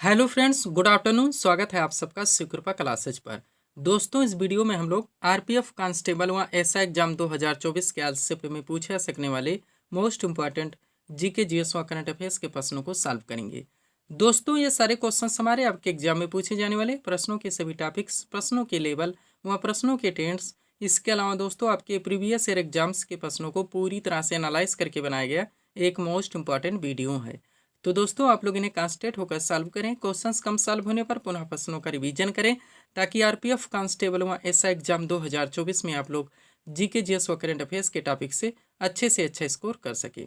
Hello friends, good afternoon. स्वागत है आप सबका शिवकृपा क्लासेज पर। दोस्तों, इस वीडियो में हम लोग आरपीएफ कांस्टेबल व एसआई एग्जाम 2024 के एलसीपी में पूछे जा सकने वाले मोस्ट इंपॉर्टेंट जीके जीएस व करंट अफेयर्स के प्रश्नों को सॉल्व करेंगे। दोस्तों, ये सारे क्वेश्चन हमारे आपके एग्जाम में पूछे जाने वाले प्रश्नों के सभी टॉपिक्स, प्रश्नों के लेवल व प्रश्नों के टेंस, इसके अलावा दोस्तों आपके प्रीवियस ईयर एग्जाम्स के प्रश्नों को पूरी तरह से एनालाइज करके बनाया गया एक मोस्ट इंपॉर्टेंट वीडियो है। तो दोस्तों, आप लोग इन्हें कॉन्सेंट्रेट होकर सॉल्व करें। क्वेश्चंस कम सॉल्व होने पर पुनः प्रश्नों का रिवीजन करें ताकि आरपीएफ कांस्टेबल व एसआई एग्जाम 2024 में आप लोग जीके जीएस व करंट अफेयर्स के टॉपिक से अच्छा स्कोर कर सकें।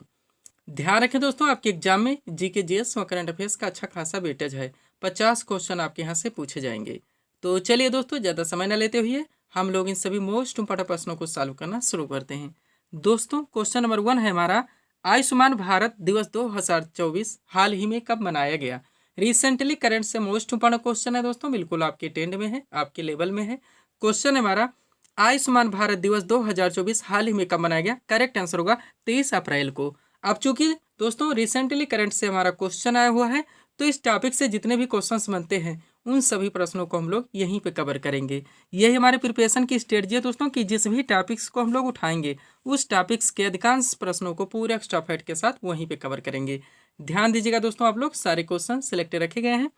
ध्यान रखें दोस्तों, आपके एग्जाम में जीके जीएस व करंट अफेयर्स का अच्छा खासा वेटेज है। 50 क्वेश्चन आपके यहाँ से पूछे जाएंगे। तो चलिए दोस्तों, ज़्यादा समय न लेते हुए हम लोग इन सभी मोस्ट इंपॉर्टेंट प्रश्नों को सॉल्व करना शुरू करते हैं। दोस्तों, क्वेश्चन नंबर 1 है हमारा, आयुष्मान भारत दिवस 2024 हाल ही में कब मनाया गया। रिसेंटली करंट से मोस्ट इंपॉर्टेंट क्वेश्चन है दोस्तों, बिल्कुल आपके टेंड में है, आपके लेवल में है। क्वेश्चन हमारा, आयुष्मान भारत दिवस 2024 हाल ही में कब मनाया गया। करेक्ट आंसर होगा 23 अप्रैल को। अब चूंकि दोस्तों रिसेंटली करंट से हमारा क्वेश्चन आया हुआ है, तो इस टॉपिक से जितने भी क्वेश्चंस बनते हैं उन सभी प्रश्नों को हम लोग यहीं पे कवर करेंगे। यही हमारे प्रिपरेशन की स्ट्रेटजी है दोस्तों, कि जिस भी टॉपिक्स को हम लोग उठाएंगे उस टॉपिक्स के अधिकांश प्रश्नों को पूरे एक्स्ट्रा फैक्ट के साथ वहीं पे कवर करेंगे। ध्यान दीजिएगा दोस्तों, आप लोग सारे क्वेश्चन सिलेक्ट रखे गए हैं।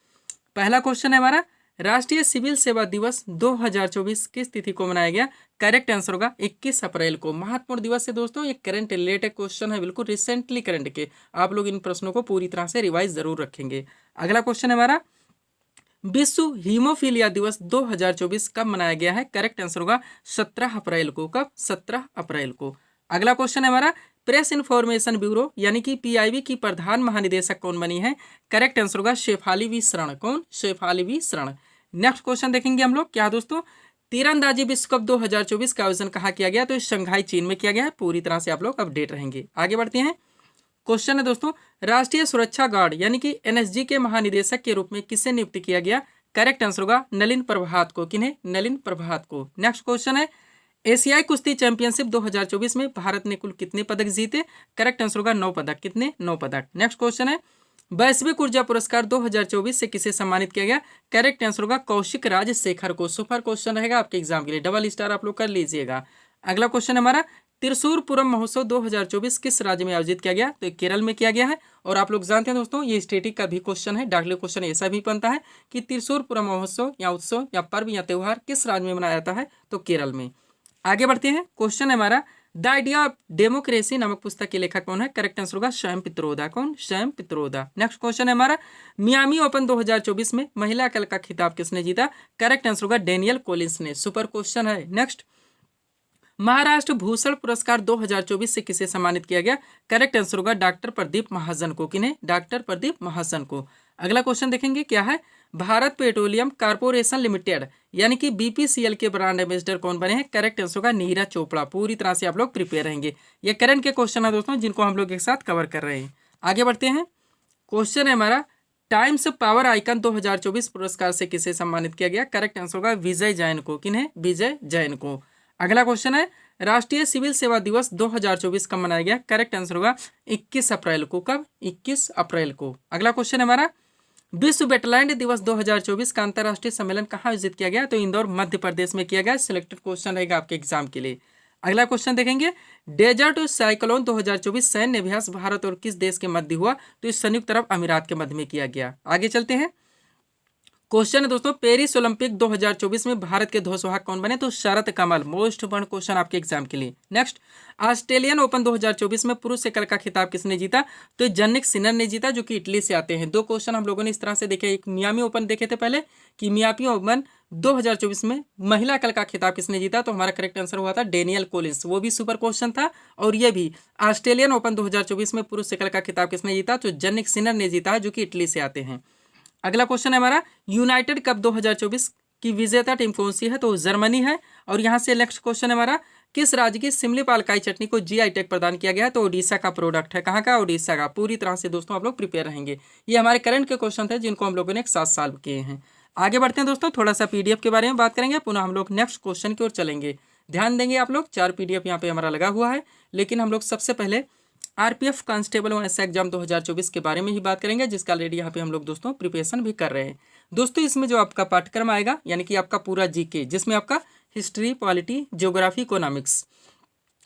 पहला क्वेश्चन है हमारा, राष्ट्रीय सिविल सेवा दिवस 2024 किस तिथि को मनाया गया। करेक्ट आंसर होगा 21 अप्रैल को। महत्वपूर्ण दिवस है दोस्तों, ये करंट रिलेटेड क्वेश्चन है, बिल्कुल रिसेंटली करंट के। आप लोग इन प्रश्नों को पूरी तरह से रिवाइज जरूर रखेंगे। अगला क्वेश्चन है हमारा, विश्व हीमोफीलिया दिवस 2024 कब मनाया गया है। करेक्ट आंसर होगा 17 अप्रैल को। कब? 17 अप्रैल को। अगला क्वेश्चन है हमारा, प्रेस इंफॉर्मेशन ब्यूरो यानी कि पीआईबी की प्रधान महानिदेशक कौन बनी है। करेक्ट आंसर होगा शेफाली वी शरण। कौन? शेफाली वी शरण। नेक्स्ट क्वेश्चन देखेंगे हम लोग, क्या दोस्तों, तीरंदाजी विश्व कप 2024 का आयोजन कहाँ किया गया। तो शंघाई चीन में किया गया है। पूरी तरह से आप लोग अपडेट रहेंगे। आगे बढ़ते हैं। क्वेश्चन है दोस्तों, राष्ट्रीय सुरक्षा गार्ड यानी कि एनएसजी के महानिदेशक के रूप में किसे नियुक्त किया गया। करेक्ट आंसर होगा नलिन प्रभात को। किन्हें? नलिन प्रभात को। नेक्स्ट क्वेश्चन है, एशियाई कुश्ती चैंपियनशिप 2024 में भारत ने कुल कितने पदक जीते। करेक्ट आंसर होगा 9 पदक। कितने? 9 पदक। नेक्स्ट क्वेश्चन है, वैश्विक ऊर्जा पुरस्कार 2024 से किसे सम्मानित किया गया। करेक्ट आंसर होगा कौशिक राजशेखर को। सुपर क्वेश्चन रहेगा आपके एग्जाम के लिए, डबल स्टार आप लोग कर लीजिएगा। अगला क्वेश्चन हमारा, त्रिशूरपुरम महोत्सव 2024 किस राज्य में आयोजित किया गया। तो केरल में किया गया है। और आप लोग जानते हैं दोस्तों, ये स्टेटिक का भी क्वेश्चन है, डाकले क्वेश्चन ऐसा भी बनता है कि त्रिशूरपुरम महोत्सव या उत्सव या पर्व या त्यौहार किस राज्य में मनाया जाता है। तो केरल में। आगे बढ़ते हैं। क्वेश्चन है हमारा, द आइडिया ऑफ डेमोक्रेसी नामक पुस्तक के लेखक कौन है। करेक्ट आंसर होगा स्वयं पित्रोदा। कौन? स्वयं पित्रोदा। नेक्स्ट क्वेश्चन है हमारा, मियामी ओपन 2024 में महिला कल का खिताब किसने जीता। करेक्ट आंसर होगा डेनियल कोलिंस ने। सुपर क्वेश्चन है। नेक्स्ट, महाराष्ट्र भूषण पुरस्कार 2024 से किसे सम्मानित किया गया। करेक्ट आंसर होगा डॉक्टर प्रदीप महाजन को। किन्हें? डॉक्टर प्रदीप महाजन को। अगला क्वेश्चन देखेंगे, क्या है, भारत पेट्रोलियम कॉर्पोरेशन लिमिटेड यानी कि बीपीसीएल के ब्रांड एम्बेसडर कौन बने हैं। करेक्ट आंसर होगा नीरज चोपड़ा। पूरी तरह से आप लोग प्रिपेयर रहेंगे। ये करंट के क्वेश्चन है दोस्तों, जिनको हम लोग एक साथ कवर कर रहे हैं। आगे बढ़ते हैं। क्वेश्चन है हमारा, टाइम्स पावर आइकन 2024 पुरस्कार से किसे सम्मानित किया गया। करेक्ट आंसर होगा विजय जैन को। किन्हें? विजय जैन को। अगला क्वेश्चन है, राष्ट्रीय सिविल सेवा दिवस 2024 कब मनाया गया। करेक्ट आंसर होगा 21 अप्रैल को। कब? 21 अप्रैल को। अगला क्वेश्चन है हमारा, विश्व वेटलैंड दिवस 2024 का अंतर्राष्ट्रीय सम्मेलन कहाँ आयोजित किया गया। तो इंदौर मध्य प्रदेश में किया गया। सिलेक्टेड क्वेश्चन रहेगा आपके एग्जाम के लिए। अगला क्वेश्चन देखेंगे, डेजर्ट साइक्लोन 2024 सैन्य अभ्यास भारत और किस देश के मध्य हुआ। तो इस संयुक्त अरब अमीरात के मध्य में किया गया। आगे चलते हैं। क्वेश्चन है दोस्तों, पेरिस ओलंपिक 2024 में भारत के ध्वजवाहक कौन बने। तो Sharath Kamal. Most important question आपके एग्जाम के लिए। नेक्स्ट, ऑस्ट्रेलियन ओपन 2024 में पुरुष एकल का खिताब किसने जीता। तो जनिक सिनर ने जीता, जो कि इटली से आते हैं। 2 क्वेश्चन हम लोगों ने इस तरह से देखे, एक मियामी ओपन देखे थे पहले कि मियामी ओपन 2024 में महिला एकल का खिताब किसने जीता। तो हमारा करेक्ट आंसर हुआ था डेनियल कोलिंस। वो भी सुपर क्वेश्चन था। और ये भी ऑस्ट्रेलियन ओपन 2024 में पुरुष एकल का खिताब किसने जीता। तो जनिक सिनर ने जीता, जो कि इटली से आते हैं। अगला क्वेश्चन है हमारा, यूनाइटेड कप 2024 की विजेता टीम कौन सी है। तो जर्मनी है। और यहाँ से नेक्स्ट क्वेश्चन है हमारा, किस राज्य की सिमली पालकाई चटनी को जीआई टैग प्रदान किया गया है। तो ओडिशा का प्रोडक्ट है। कहाँ का? ओडिशा का। पूरी तरह से दोस्तों आप लोग प्रिपेयर रहेंगे। ये हमारे करंट के क्वेश्चन थे, जिनको हम लोगों ने एक साथ सॉल्व किए हैं। आगे बढ़ते हैं दोस्तों, थोड़ा सा पीडीएफ के बारे में बात करेंगे, पुनः हम लोग नेक्स्ट क्वेश्चन की ओर चलेंगे। ध्यान देंगे आप लोग, 4 पीडीएफ यहाँ पे हमारा लगा हुआ है, लेकिन हम लोग सबसे पहले आरपीएफ कांस्टेबल और एसआई एग्जाम 2024 के बारे में ही बात करेंगे, जिसका ऑलरेडी यहाँ पे हम लोग दोस्तों प्रिपरेशन भी कर रहे हैं। दोस्तों इसमें जो आपका पाठ्यक्रम आएगा यानी कि आपका पूरा जीके, जिसमें आपका हिस्ट्री, पॉलिटी, ज्योग्राफी, इकोनॉमिक्स,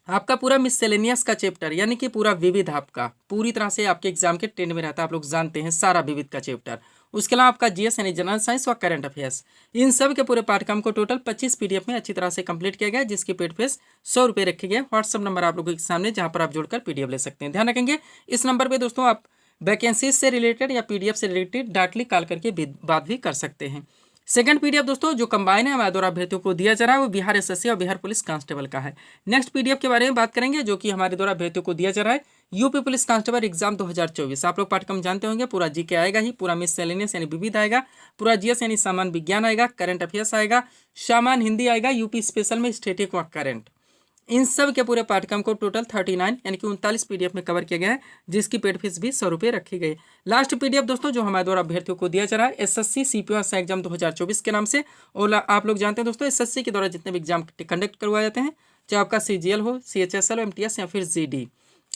आपका पूरा मिससेलेनियस का चैप्टर यानी कि पूरा विविध आपका पूरी तरह से आपके एग्जाम के ट्रेंड में रहता है, आप लोग जानते हैं सारा विविध का चैप्टर। उसके अलावा आपका जीएस यानी जनरल साइंस व करंट अफेयर्स, इन सब के पूरे पाठ्यक्रम को टोटल 25 पीडीएफ में अच्छी तरह से कंप्लीट किया गया है, जिसकी पेड फीस 100 रुपये रखे गए। व्हाट्सअप नंबर आप लोगों के सामने, जहां पर आप जोड़कर पीडीएफ ले सकते हैं। ध्यान रखेंगे इस नंबर पर दोस्तों आप वैकेंसीज से रिलेटेड या पीडीएफ से रिलेटेड डायरेक्टली कॉल करके बात भी कर सकते हैं। सेकंड पीडीएफ दोस्तों जो कंबाइन है हमारे द्वारा अभ्यर्थियों को दिया जा रहा है, वो बिहार एसएससी और बिहार पुलिस कांस्टेबल का है। नेक्स्ट पीडीएफ के बारे में बात करेंगे, जो कि हमारे द्वारा अभ्यर्थियों को दिया जा रहा है यूपी पुलिस कांस्टेबल एग्जाम 2024। आप लोग पाठ्यक्रम जानते होंगे, पूरा जीके आएगा ही, पूरा मिससेलेनियस यानी विविध आएगा, पूरा जीएस यानी सामान्य विज्ञान आएगा, करंट अफेयर्स आएगा, सामान्य हिंदी आएगा, यूपी स्पेशल में स्टैटिक व करंट, इन सब के पूरे पाठ्यक्रम को टोटल 39 यानी कि 39 पीडीएफ में कवर किया गया है, जिसकी पेड फीस भी 100 रुपये रखी गई। लास्ट पीडीएफ दोस्तों जो हमारे द्वारा अभ्यर्थियों को दिया जा रहा है एसएससी सीपीओ एग्जाम 2024 के नाम से। और आप लोग जानते हैं दोस्तों एसएससी के द्वारा जितने भी एग्जाम कंडक्ट करवाए जाते हैं, चाहे आपका सीजीएल हो, सीएचएसएल, एमटीएस या फिर जीडी,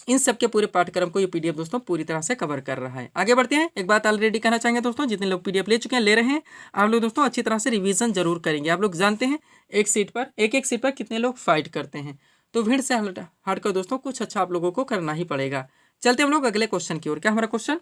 इन सब के पूरे पाठ्यक्रम को ये पीडीएफ दोस्तों पूरी तरह से कवर कर रहा है। आगे बढ़ते हैं। एक बात ऑलरेडी कहना चाहेंगे दोस्तों, जितने लोग पीडीएफ ले चुके हैं, ले रहे हैं, आप लोग दोस्तों अच्छी तरह से रिवीजन जरूर करेंगे। आप लोग जानते हैं एक सीट पर कितने लोग फाइट करते हैं, तो भीड़ से हटकर दोस्तों कुछ अच्छा आप लोगों को करना ही पड़ेगा। चलते हम लोग अगले क्वेश्चन की ओर। क्या हमारा क्वेश्चन,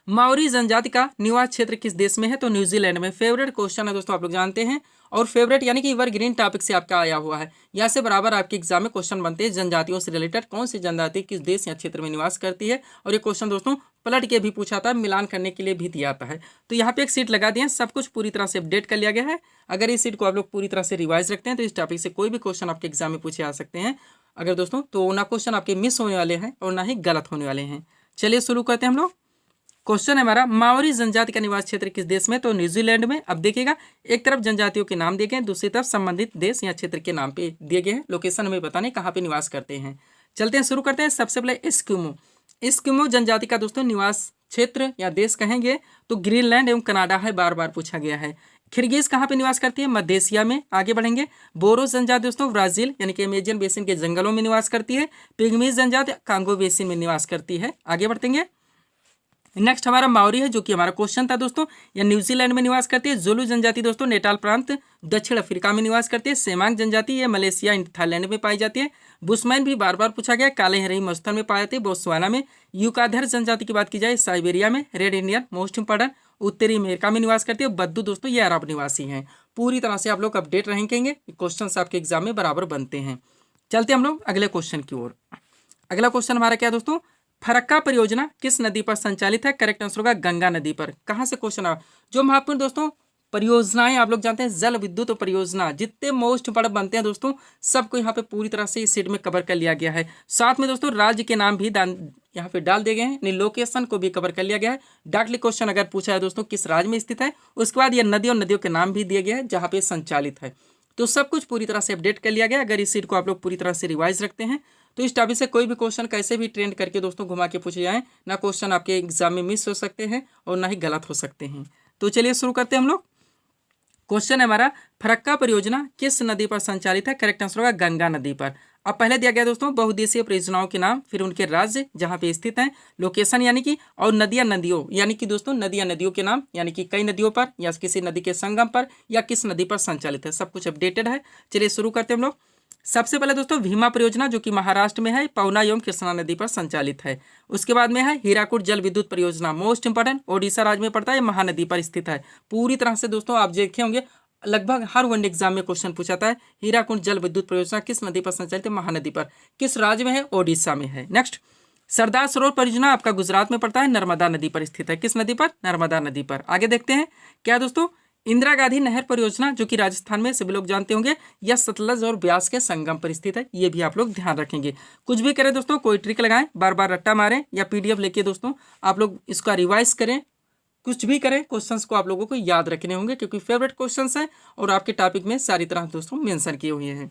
माओरी जनजाति का निवास क्षेत्र किस देश में है? तो न्यूजीलैंड में। फेवरेट क्वेश्चन है दोस्तों, आप लोग जानते हैं, और फेवरेट यानी कि एवरग्रीन टॉपिक से आपका आया हुआ है। यहाँ से बराबर आपके एग्जाम में क्वेश्चन बनते हैं जनजातियों से रिलेटेड, कौन सी जनजाति किस देश या क्षेत्र में निवास करती है। और ये क्वेश्चन दोस्तों पलट के भी पूछा था, मिलान करने के लिए भी दिया आता है। तो यहाँ पे एक सीट लगा दिए, सब कुछ पूरी तरह से अपडेट कर लिया गया है। अगर इस सीट को आप लोग पूरी तरह से रिवाइज रखते हैं तो इस टॉपिक से कोई भी क्वेश्चन आपके एग्जाम में पूछे आ सकते हैं। अगर दोस्तों तो ना क्वेश्चन आपके मिस होने वाले हैं और ना ही गलत होने वाले हैं। चलिए शुरू करते हैं हम लोग। क्वेश्चन है हमारा, माओरी जनजाति का निवास क्षेत्र किस देश में? तो न्यूजीलैंड में। अब देखिएगा, एक तरफ जनजातियों के नाम दिए गए हैं, दूसरी तरफ संबंधित देश या क्षेत्र के नाम पे दिए गए हैं। लोकेशन हमें बताने कहाँ पे निवास करते हैं। चलते हैं, शुरू करते हैं। सबसे पहले एस्किमो। एस्किमो जनजाति का दोस्तों निवास क्षेत्र या देश कहेंगे तो ग्रीनलैंड एवं कनाडा है, बार बार पूछा गया है। किर्गिज कहाँ पे निवास करती है? मध्य एशिया में। आगे बढ़ेंगे। बोरो जनजाति दोस्तों ब्राजील यानी कि अमेजन बेसिन के जंगलों में निवास करती है। पिग्मीज जनजाति कांगो बेसिन में निवास करती है। आगे बढ़ेंगे। नेक्स्ट हमारा माओरी है, जो कि हमारा क्वेश्चन था दोस्तों, या न्यूजीलैंड में निवास करती है। जुलू जनजाति दोस्तों नेटाल प्रांत दक्षिण अफ्रीका में निवास करती है। सेमांग जनजाति ये मलेशिया थाईलैंड में पाई जाती है। बुशमैन भी बार बार पूछा गया, काले हरी मरुस्थल में पाए जाते हैं, बोत्सवाना में। यूकाधर जनजाति की बात की जाए साइबेरिया में। रेड इंडियन मोस्ट इंपॉर्टेंट उत्तरी अमेरिका में निवास करती है। बद्दू दोस्तों ये अरब निवासी हैं। पूरी तरह से आप लोग अपडेट रहेंगे, क्वेश्चन आपके एग्जाम में बराबर बनते हैं। चलते हम लोग अगले क्वेश्चन की ओर। अगला क्वेश्चन हमारा क्या दोस्तों, फरक्का परियोजना किस नदी पर संचालित है? करेक्ट आंसर होगा गंगा नदी पर। कहाँ से क्वेश्चन आया? जो महत्वपूर्ण दोस्तों परियोजनाएं आप लोग जानते हैं, जल विद्युत परियोजना जितने मोस्ट इंपॉर्टेंट बनते हैं दोस्तों, सबको यहाँ पे पूरी तरह से इस सीट में कवर कर लिया गया है। साथ में दोस्तों राज्य के नाम भी यहाँ पे डाल दिए गए हैं, लोकेशन को भी कवर कर लिया गया है। डायरेक्टली क्वेश्चन अगर पूछा है दोस्तों किस राज्य में स्थित है, उसके बाद ये नदी और नदियों के नाम भी दिए गए हैं जहाँ पे संचालित है। तो सब कुछ पूरी तरह से अपडेट कर लिया गया। अगर इस सीट को आप लोग पूरी तरह से रिवाइज रखते हैं तो इस टॉपिक से कोई भी क्वेश्चन कैसे भी ट्रेंड करके दोस्तों घुमा के पूछे जाएं, ना क्वेश्चन आपके एग्जाम में मिस हो सकते हैं और ना ही गलत हो सकते हैं। तो चलिए शुरू करते हैं हम लोग। क्वेश्चन है हमारा, फरक्का परियोजना किस नदी पर संचालित है? करेक्ट आंसर होगा गंगा नदी पर। अब पहले दिया गया दोस्तों बहुउद्देशीय परियोजनाओं के नाम, फिर उनके राज्य जहाँ पे स्थित हैं, लोकेशन यानी कि, और नदियों यानी कि दोस्तों नदियों के नाम, यानी कि कई नदियों पर या किसी नदी के संगम पर या किस नदी पर संचालित है, सब कुछ अपडेटेड है। चलिए शुरू करते हैं हम लोग। सबसे पहले दोस्तों भीमा परियोजना जो कि महाराष्ट्र में है, पवना एवं कृष्णा नदी पर संचालित है। उसके बाद में है हीराकुड जल विद्युत परियोजना, मोस्ट इंपॉर्टेंट, ओडिशा राज्य में पड़ता है, महानदी पर स्थित है। पूरी तरह से दोस्तों आप देखे होंगे लगभग हर वन एग्जाम में क्वेश्चन पूछाता है, हीराकुंड जल विद्युत परियोजना किस नदी पर संचालित है? महानदी पर। किस राज्य में है? ओडिशा में है। नेक्स्ट, सरदार सरोवर परियोजना आपका गुजरात में पड़ता है, नर्मदा नदी पर स्थित है। किस नदी पर? नर्मदा नदी पर। आगे देखते हैं क्या दोस्तों, इंदिरा गांधी नहर परियोजना जो कि राजस्थान में सभी लोग जानते होंगे, यह सतलज और ब्यास के संगम पर स्थित है। ये भी आप लोग ध्यान रखेंगे। कुछ भी करें दोस्तों, कोई ट्रिक लगाएं, बार बार रट्टा मारें या पीडीएफ लेके दोस्तों आप लोग इसका रिवाइज करें, कुछ भी करें, क्वेश्चंस को आप लोगों को याद रखने होंगे क्योंकि फेवरेट क्वेश्चंस हैं और आपके टॉपिक में सारी तरह दोस्तों मेंशन किए हुए हैं।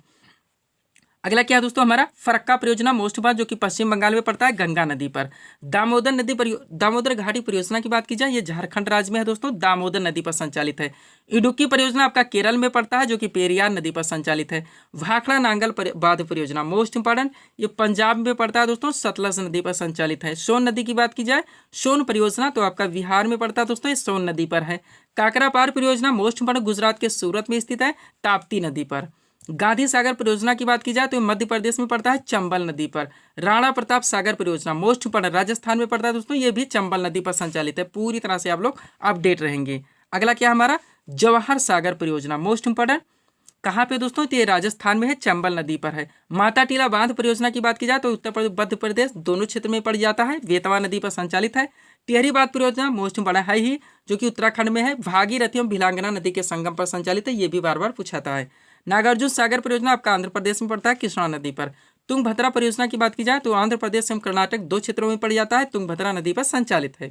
अगला क्या है दोस्तों हमारा फरक्का परियोजना मोस्ट इंपॉर्टेंट, जो कि पश्चिम बंगाल में पड़ता है गंगा नदी पर। दामोदर घाटी परियोजना की बात की जाए, ये झारखंड राज्य में है दोस्तों, दामोदर नदी पर संचालित है। इडुक्की परियोजना आपका केरल में पड़ता है, जो कि पेरियार नदी पर संचालित है। भाखड़ा नांगल बांध परियोजना मोस्ट इंपॉर्टेंट, ये पंजाब में पड़ता है दोस्तों, सतलज नदी पर संचालित है। सोन नदी की बात की जाए, सोन परियोजना तो आपका बिहार में पड़ता है दोस्तों, ये सोन नदी पर है। काकरा पार परियोजना मोस्ट इंपॉर्टेंट, गुजरात के सूरत में स्थित है, ताप्ती नदी पर। गांधी सागर परियोजना की बात की जाए तो मध्य प्रदेश में पड़ता है, चंबल नदी पर। राणा प्रताप सागर परियोजना मोस्ट इंपॉर्टेंट, राजस्थान में पड़ता है दोस्तों, ये भी चंबल नदी पर संचालित है। पूरी तरह से आप लोग अपडेट रहेंगे। अगला क्या हमारा जवाहर सागर परियोजना मोस्ट इंपॉर्टेंट, कहाँ पे दोस्तों, तो ये राजस्थान में है, चंबल नदी पर है। माता टीला बांध परियोजना की बात की जाए तो उत्तर प्रदेश मध्य प्रदेश दोनों क्षेत्र में पड़ जाता है, बेतवा नदी पर संचालित है। टिहरी बांध परियोजना मोस्ट इंपॉर्टेंट है ही, जो कि उत्तराखंड में है, भागीरथी एवं भिलांगना नदी के संगम पर संचालित है, ये भी बार बार पूछाता है। नागार्जुन सागर परियोजना आपका आंध्र प्रदेश में पड़ता है, कृष्णा नदी पर। तुंगभद्रा परियोजना की बात की जाए तो आंध्र प्रदेश एवं कर्नाटक दो क्षेत्रों में पड़ जाता है, तुंगभद्रा नदी पर संचालित है।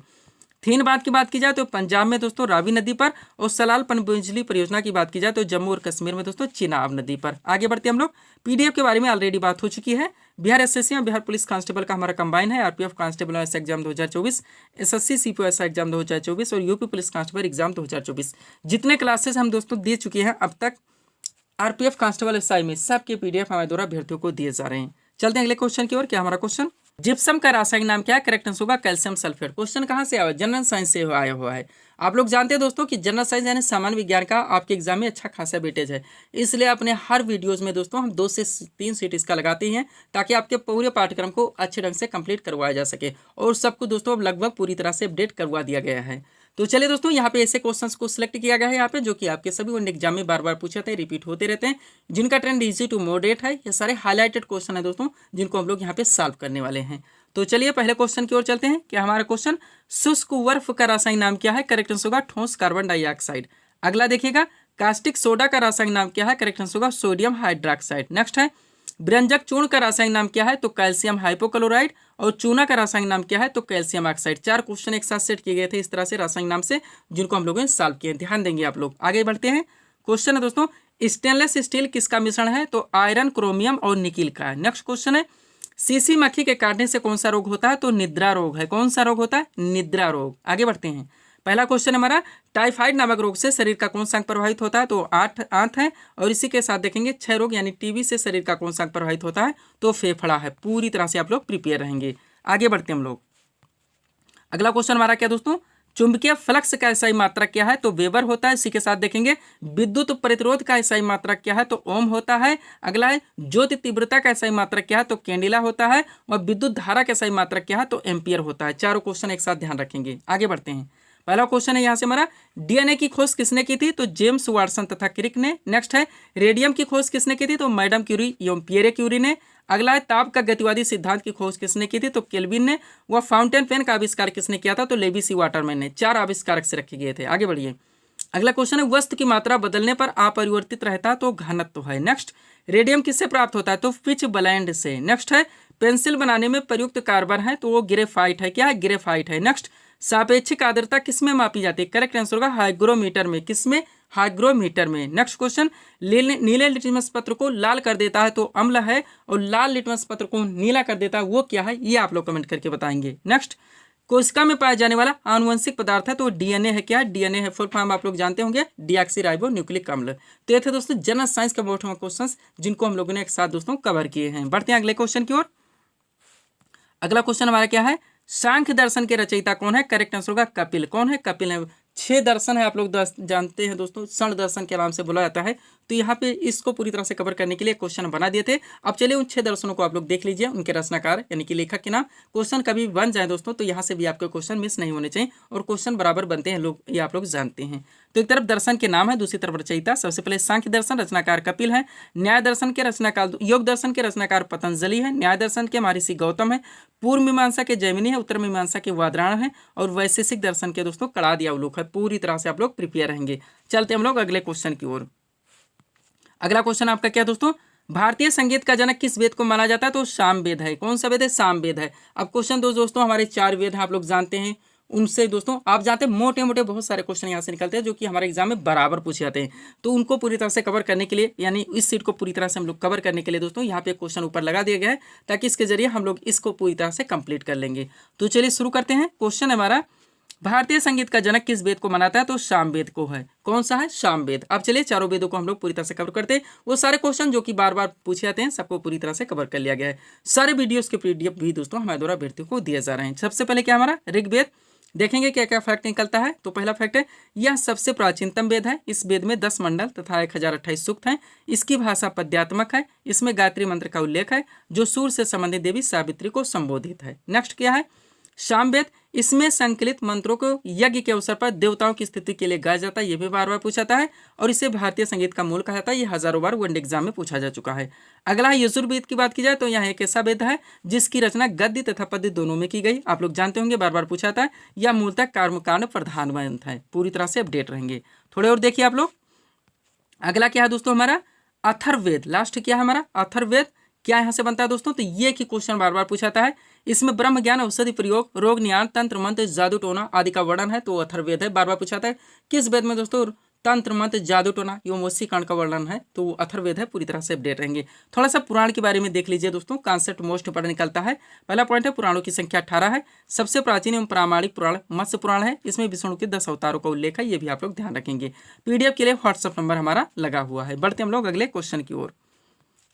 थीन बांध की बात की जाए तो पंजाब में दोस्तों रावी नदी पर, और सलाल पनबिजली परियोजना की बात की जाए तो जम्मू और कश्मीर में दोस्तों चिनाब नदी पर। आगे बढ़ते हम लोग, पीडीएफ के बारे में ऑलरेडी बात हो चुकी है। बिहार एसएससी और बिहार पुलिस कांस्टेबल का हमारा कंबाइन है, RPF constable S exam 2024, SSC CPOs exam 2024 और यूपी पुलिस कांस्टेबल एग्जाम 2024। जितने क्लासेस हम दोस्तों दे चुके हैं अब तक आरपीएफ कांस्टेबल एसआई में, सबके पीडीएफ हमारे द्वारा अभ्यर्थियों को दिए जा रहे हैं। चलते हैं अगले क्वेश्चन की ओर। क्या हमारा क्वेश्चन, जिप्सम का रासायनिक नाम क्या है? करेक्ट आंसर होगा कैल्शियम सल्फेट। क्वेश्चन कहाँ से आया? जनरल साइंस से आया हुआ है। आप लोग जानते हैं दोस्तों कि जनरल साइंस यानी सामान्य विज्ञान का आपके एग्जाम में अच्छा खासा वेटेज है, इसलिए अपने हर वीडियोस में दोस्तों हम 2 से 3 सीट इसका लगाते हैं, ताकि आपके पूरे पाठ्यक्रम को अच्छे ढंग से कंप्लीट करवाया जा सके, और सबको दोस्तों अब लगभग पूरी तरह से अपडेट करवा दिया गया है। तो चलिए दोस्तों, यहाँ पे ऐसे क्वेश्चंस को सिलेक्ट किया गया है यहाँ पे, जो कि आपके सभी वन एग्जाम में बार बार पूछे थे, रिपीट होते रहते हैं, जिनका ट्रेंड इजी टू मॉडरेट है। ये सारे हाईलाइटेड क्वेश्चन है दोस्तों, जिनको हम लोग यहाँ पे सॉल्व करने वाले हैं। तो चलिए पहले क्वेश्चन की ओर चलते हैं। क्या हमारा क्वेश्चन, शुष्क बर्फ का रासायनिक नाम क्या है? करेक्ट आंसर होगा ठोस कार्बन डाइऑक्साइड। अगला देखिएगा, कास्टिक सोडा का रासायनिक नाम क्या है? करेक्ट आंसर होगा सोडियम हाइड्रोक्साइड। नेक्स्ट है, व्यंजक चूर्ण का रासायनिक नाम क्या है? तो कैल्शियम हाइपोक्लोराइड। और चूना का रासायनिक नाम क्या है? तो कैल्शियम ऑक्साइड। 4 क्वेश्चन एक साथ सेट किए गए थे इस तरह से रासायनिक नाम से, जिनको हम लोगों ने सॉल्व किए। ध्यान देंगे आप लोग। आगे बढ़ते हैं। क्वेश्चन है दोस्तों, स्टेनलेस स्टील किसका मिश्रण है? तो आयरन, क्रोमियम और निकिल का है। नेक्स्ट क्वेश्चन है, सीसी मक्खी के काटने से कौन सा रोग होता है? तो निद्रा रोग है। कौन सा रोग होता है? निद्रा रोग। आगे बढ़ते हैं। पहला क्वेश्चन हमारा, टाइफाइड नामक रोग से शरीर का कौन सा अंग प्रभावित होता है? तो 8 आंत है। और इसी के साथ देखेंगे 6 रोग यानी टीबी से शरीर का कौन सा अंग प्रभावित होता है? तो फेफड़ा है। पूरी तरह से आप लोग प्रिपेयर रहेंगे। आगे बढ़ते हैं हम लोग। अगला क्वेश्चन हमारा क्या दोस्तों, चुंबकीय फ्लक्स का एसआई मात्रक क्या है? तो वेबर होता है। इसी के साथ देखेंगे विद्युत प्रतिरोध का एसआई मात्रक क्या है? तो ओम होता है। अगला है ज्योति तीव्रता का एसआई मात्रक क्या है? तो कैंडिला होता है। और विद्युत धारा का एसआई मात्रक क्या है? तो एम्पियर होता है। चारों क्वेश्चन एक साथ ध्यान रखेंगे। आगे बढ़ते हैं। पहला क्वेश्चन है यहाँ से हमारा, डीएनए की खोज किसने की थी? तो जेम्स वाटसन तथा क्रिक ने। नेक्स्ट है, रेडियम की खोज किसने की थी? तो मैडम क्यूरी एवं पियरे क्यूरी ने। अगला है, ताप का गतिवादी सिद्धांत की खोज किसने की थी? तो केल्विन ने। वह फाउंटेन पेन का आविष्कार किसने किया था? तो लेविसी वाटरमैन ने। 4 आविष्कारक से रखे गए थे। आगे बढ़िए। अगला क्वेश्चन है, वस्तु की मात्रा बदलने पर अपरिवर्तित रहता है तो घनत्व है। नेक्स्ट, रेडियम किससे प्राप्त होता है? तो पिच ब्लेंड से। नेक्स्ट है, पेंसिल बनाने में प्रयुक्त कार्बन है तो वो ग्रेफाइट है। क्या है? ग्रेफाइट है। नेक्स्ट, सापेक्षिक आर्द्रता किसमें मापी जाती है? करेक्ट आंसर होगा हाइग्रोमीटर में। किसमें? हाइग्रोमीटर में। नेक्स्ट क्वेश्चन, नीले लिटमस पत्र को लाल कर देता है तो अम्ल है, और लाल लिटमस पत्र को नीला कर देता है वो क्या है? ये आप लोग कमेंट करके बताएंगे। नेक्स्ट, कोशिका में पाया जाने वाला आनुवंशिक पदार्थ है तो डीएनए है। क्या? डीएनए है। फुल फॉर्म आप लोग जानते होंगे, डीऑक्सीराइबो न्यूक्लिक अम्ल। तो ये थे दोस्तों जनरल साइंस के मोस्ट क्वेश्चन, जिनको हम लोगों ने एक साथ दोस्तों कवर किए हैं। बढ़ते हैं अगले क्वेश्चन की ओर। अगला क्वेश्चन हमारा क्या है, सांख्य दर्शन के रचयिता कौन है? करेक्ट आंसर होगा कपिल। कौन है? कपिल है। 6 दर्शन है, आप लोग जानते हैं दोस्तों, क्षण दर्शन के नाम से बोला जाता है। तो यहाँ पे इसको पूरी तरह से कवर करने के लिए क्वेश्चन बना दिए थे। अब चलिए उन 6 दर्शनों को आप लोग देख लीजिए, उनके रचनाकार यानी कि लेखक के नाम। क्वेश्चन कभी बन जाए दोस्तों तो यहाँ से भी आपके क्वेश्चन मिस नहीं होने चाहिए, और क्वेश्चन बराबर बनते हैं लोग, ये आप लोग जानते हैं। तो एक तरफ दर्शन के नाम है, दूसरी तरफ रचयिता। सबसे पहले सांख्य दर्शन, रचनाकार कपिल है। न्याय दर्शन के रचनाकार, योग दर्शन के रचनाकार पतंजलि है। न्याय दर्शन के महर्षि गौतम है। पूर्व मीमांसा के जैमिनी है। उत्तर मीमांसा के वादरायण है। और वैशेषिक दर्शन के दोस्तों कड़ादी अवलोक है। पूरी तरह से आप लोग प्रिपेयर रहेंगे। चलते हम लोग अगले क्वेश्चन की ओर। अगला क्वेश्चन आपका क्या दोस्तों, भारतीय संगीत का जनक किस वेद को माना जाता है? तो साम वेद है। कौन सा वेद है? साम वेद है। अब क्वेश्चन दोस्तों हमारे 4 वेद हैं, आप लोग जानते हैं, उनसे दोस्तों आप जानते हैं मोटे मोटे बहुत सारे क्वेश्चन यहाँ से निकलते हैं जो कि हमारे एग्जाम में बराबर पूछे जाते हैं। तो उनको पूरी तरह से कवर करने के लिए, यानी इस सीट को पूरी तरह से हम लोग कवर करने के लिए दोस्तों यहाँ पे क्वेश्चन ऊपर लगा दिया गया है, ताकि इसके जरिए हम लोग इसको पूरी तरह से कंप्लीट कर लेंगे। तो चलिए शुरू करते हैं। क्वेश्चन हमारा, भारतीय संगीत का जनक किस वेद को मानता है? तो सामवेद को है। कौन सा है? सामवेद। अब चलिए चारों वेदों को हम लोग पूरी तरह से कवर करते हैं। वो सारे क्वेश्चन जो कि बार बार पूछे जाते हैं सबको पूरी तरह से कवर कर लिया गया है। सारे वीडियोस के पीडीएफ भी दोस्तों हमारे द्वारा अभ्यर्थियों को दिए जा रहे हैं। सबसे पहले क्या हमारा ऋग्वेद, देखेंगे क्या क्या फैक्ट निकलता है। तो पहला फैक्ट है, यह सबसे प्राचीनतम वेद है। इस वेद में 10 मंडल तथा 1028 सूक्त हैं। इसकी भाषा पद्यात्मक है। इसमें गायत्री मंत्र का उल्लेख है जो सूर्य से संबंधित देवी सावित्री को संबोधित है। नेक्स्ट क्या है? सामवेद, इसमें संकलित मंत्रों को यज्ञ के अवसर पर देवताओं की स्थिति के लिए गाया जाता है। यह भी बार बार पूछा जाता है और इसे भारतीय संगीत का मूल कहा जाता है। यह हजारों बार वन एग्जाम में पूछा जा चुका है। अगला है यजुर्वेद की बात की जाए तो यह एक ऐसा वेद है जिसकी रचना गद्य तथा पद्य दोनों में की गई। आप लोग जानते होंगे, बार बार पूछा जाता है। यह मूलतः कर्मकांड प्रधान ग्रंथ है। पूरी तरह से अपडेट रहेंगे। थोड़े और देखिए आप लोग। अगला क्या है दोस्तों हमारा? अथर्ववेद। लास्ट क्या है हमारा? अथर्ववेद। क्या यहाँ से बनता है दोस्तों? तो ये की क्वेश्चन बार बार पूछा जाता है। इसमें ब्रह्म ज्ञान, औषधि प्रयोग, रोग निदान, तंत्र मंत्र, जादू टोना आदि का वर्णन है। तो अथर्ववेद है। बार बार पूछा जाता है किस वेद में दोस्तों तंत्र मंत्र, जादू टोना एवं वशीकरण का वर्णन है? तो अथर्ववेद है। पूरी तरह से अपडेट रहेंगे। थोड़ा सा पुराण के बारे में देख लीजिए दोस्तों, कॉन्सेप्ट मोस्ट इंपोर्टेंट निकलता है। पहला पॉइंट है, पुराणों की संख्या 18 है। सबसे प्राचीन एवं प्रामाणिक पुराण मत्स्य पुराण है। इसमें विष्णु के 10 अवतारों का उल्लेख है। ये भी आप लोग ध्यान रखेंगे। पीडीएफ के लिए व्हाट्सअप नंबर हमारा लगा हुआ है। बढ़ते हम लोग अगले क्वेश्चन की ओर।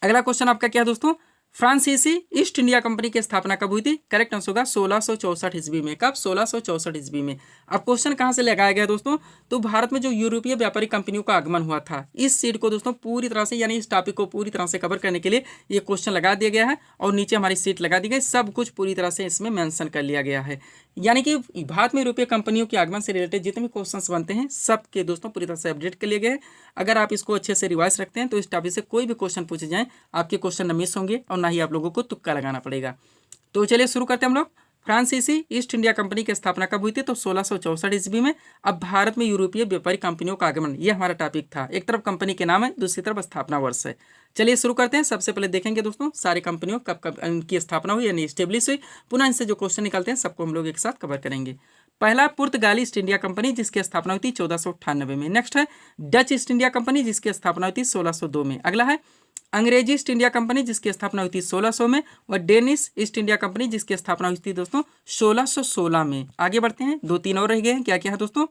अगला क्वेश्चन आपका क्या है दोस्तों? फ्रांसीसी ईस्ट इंडिया कंपनी की स्थापना कब हुई थी? करेक्ट आंसर होगा 1664 ईस्वी में। कब? 1664 ईस्वी में। अब क्वेश्चन कहां से लगाया गया दोस्तों? तो भारत में जो यूरोपीय व्यापारी कंपनियों का आगमन हुआ था, इस सीट को दोस्तों पूरी तरह से, यानी इस टॉपिक को पूरी तरह से कवर करने के लिए ये क्वेश्चन लगा दिया गया है और नीचे हमारी सीट लगा दी गई। सब कुछ पूरी तरह से इसमें मेंशन कर लिया गया है। यानी कि भारत में यूरोपीय कंपनियों के आगमन से रिलेटेड जितने भी क्वेश्चंस बनते हैं सब के दोस्तों पूरी तरह से अपडेट कर लिए गए हैं। अगर आप इसको अच्छे से रिवाइज रखते हैं तो इस टॉपिक से कोई भी क्वेश्चन पूछे जाएं आपके क्वेश्चन न मिस होंगे और ना ही आप लोगों को तुक्का लगाना पड़ेगा। तो चलिए शुरू करते हैं हम लोग। फ्रांसीसी ईस्ट इंडिया कंपनी की स्थापना कब हुई थी? तो 1664 ईस्वी में। अब भारत में यूरोपीय व्यापारी कंपनियों का आगमन, ये हमारा टॉपिक था। एक तरफ कंपनी के नाम है, दूसरी तरफ स्थापना वर्ष है। चलिए शुरू करते हैं। सबसे पहले देखेंगे दोस्तों सारी कंपनियों कब कब इनकी स्थापना हुई यानी स्टेब्लिश हुई। पुनः इनसे जो क्वेश्चन निकलते हैं सबको हम लोग एक साथ कवर करेंगे। पहला, पुर्तगाली ईस्ट इंडिया कंपनी जिसकी स्थापना हुई थी 1498 में। नेक्स्ट है डच ईस्ट इंडिया कंपनी जिसकी स्थापना हुई थी 1602 में। अगला है अंग्रेजी ईस्ट इंडिया कंपनी जिसकी स्थापना हुई थी 1600 में, और डेनिश ईस्ट इंडिया कंपनी जिसकी स्थापना हुई थी दोस्तों 1616 में। आगे बढ़ते हैं, 2-3 और रह गए हैं। क्या क्या है दोस्तों?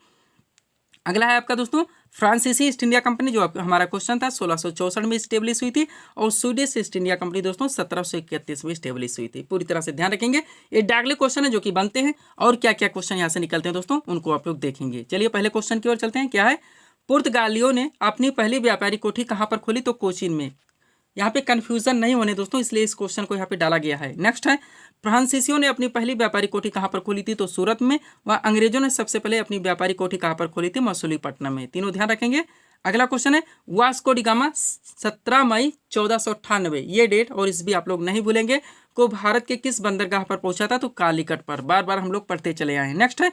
अगला है आपका दोस्तों फ्रांसीसी ईस्ट इंडिया कंपनी, जो हमारा क्वेश्चन था 1664 में स्टेब्लिश हुई थी, और स्वीडिश ईस्ट इंडिया कंपनी दोस्तों 1731 में स्टेब्लिश हुई थी। पूरी तरह से ध्यान रखेंगे। ये डायरेक्टली क्वेश्चन है जो कि बनते हैं और क्या क्या क्वेश्चन यहाँ से निकलते हैं दोस्तों उनको आप लोग देखेंगे। चलिए पहले क्वेश्चन की ओर चलते हैं। क्या है? पुर्तगालियों ने अपनी पहली व्यापारी कोठी कहाँ पर खोली? तो कोचीन में। यहाँ पे कंफ्यूजन नहीं होने दोस्तों, इसलिए इस क्वेश्चन को यहाँ पे डाला गया है। नेक्स्ट है, फ्रांसीसियों ने अपनी पहली व्यापारी कोठी कहाँ पर खोली थी? तो सूरत में। व अंग्रेजों ने सबसे पहले अपनी व्यापारी कोठी कहाँ पर खोली थी? मसूलीपट्टनम में। तीनों ध्यान रखेंगे। अगला क्वेश्चन है, वास्को डी गामा 17 मई 1498, ये डेट और इस भी आप लोग नहीं भूलेंगे, को भारत के किस बंदरगाह पर पहुंचा था? तो कालीकट पर। बार बार हम लोग पढ़ते चले आए हैं। नेक्स्ट है,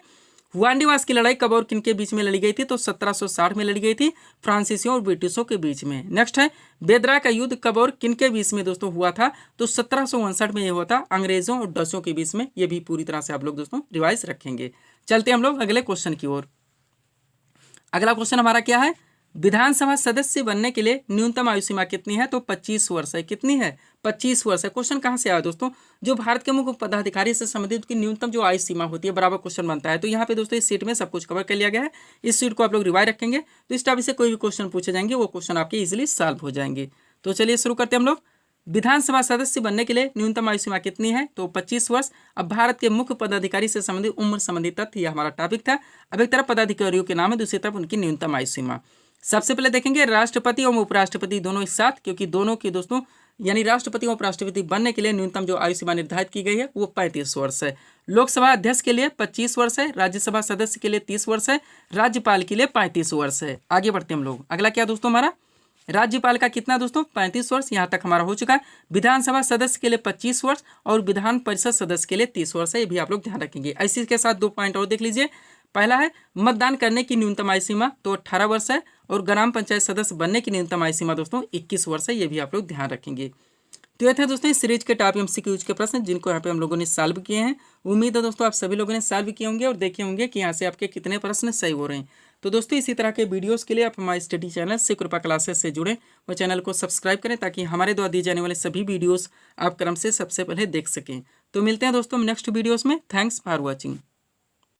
वांडीवास की लड़ाई कब और किन के बीच में लड़ी गई थी? तो 1760 में लड़ी गई थी, फ्रांसीसियों और ब्रिटिशों के बीच में। नेक्स्ट है, बेदरा का युद्ध कब और किन के बीच में दोस्तों हुआ था? तो 1759 में ये हुआ था, अंग्रेजों और डचों के बीच में। ये भी पूरी तरह से आप लोग दोस्तों रिवाइज रखेंगे। चलते हम लोग अगले क्वेश्चन की ओर। अगला क्वेश्चन हमारा क्या है? विधानसभा सदस्य बनने के लिए न्यूनतम आयु सीमा कितनी है? तो 25 वर्ष है। कितनी है? 25 वर्ष है। क्वेश्चन कहाँ से आया दोस्तों? जो भारत के मुख्य पदाधिकारी से संबंधित की न्यूनतम जो आयु सीमा होती है बराबर क्वेश्चन बनता है। तो यहाँ पे दोस्तों इस सीट में सब कुछ कवर कर लिया गया है। इस सीट को आप लोग रिवाइज रखेंगे तो इस टॉपिक से कोई भी क्वेश्चन पूछे जाएंगे वो क्वेश्चन आपके इजिली सॉल्व हो जाएंगे। तो चलिए शुरू करते हैं हम लोग। विधानसभा सदस्य बनने के लिए न्यूनतम आयु सीमा कितनी है? तो 25 वर्ष। अब भारत के मुख्य पदाधिकारी से संबंधित उम्र संबंधी तथ्य यह हमारा टॉपिक था। अब एक तरफ पदाधिकारियों के नाम है, दूसरी तरफ उनकी न्यूनतम आयु सीमा। सबसे पहले देखेंगे राष्ट्रपति और उपराष्ट्रपति दोनों एक साथ, क्योंकि दोनों की दोस्तों यानी राष्ट्रपति और उपराष्ट्रपति बनने के लिए न्यूनतम जो आयु सीमा निर्धारित की गई है वो 35 वर्ष है। लोकसभा अध्यक्ष के लिए 25 वर्ष है, राज्यसभा सदस्य के लिए 30 वर्ष है, राज्यपाल के लिए 35 वर्ष है। आगे बढ़ते हैं हम लोग। अगला क्या दोस्तों हमारा? राज्यपाल का कितना दोस्तों? 35 वर्ष। यहाँ तक हमारा हो चुका है। विधानसभा सदस्य के लिए 25 वर्ष और विधान परिषद सदस्य के लिए 30 वर्ष है। ये भी आप लोग ध्यान रखेंगे। इसी के साथ 2 पॉइंट और देख लीजिए। पहला है मतदान करने की न्यूनतम आयु सीमा तो 18 वर्ष है, और ग्राम पंचायत सदस्य बनने की न्यूनतम आयु सीमा दोस्तों 21 वर्ष है। ये भी आप लोग ध्यान रखेंगे। तो ये थे दोस्तों इस सीरीज के टॉप एमसीक्यूज के प्रश्न जिनको यहाँ पे हम लोगों ने सॉल्व किए हैं। उम्मीद है दोस्तों आप सभी लोगों ने सॉल्व किए होंगे और देखे होंगे कि यहाँ से आपके कितने प्रश्न सही हो रहे हैं। तो दोस्तों इसी तरह के वीडियोस के लिए आप हमारे स्टडी चैनल से कृपा क्लासेस से जुड़ें और चैनल को सब्सक्राइब करें ताकि हमारे द्वारा दिए जाने वाले सभी वीडियोस आप क्रम से सबसे पहले देख सकें। तो मिलते हैं दोस्तों नेक्स्ट वीडियोस में। Thanks for watching.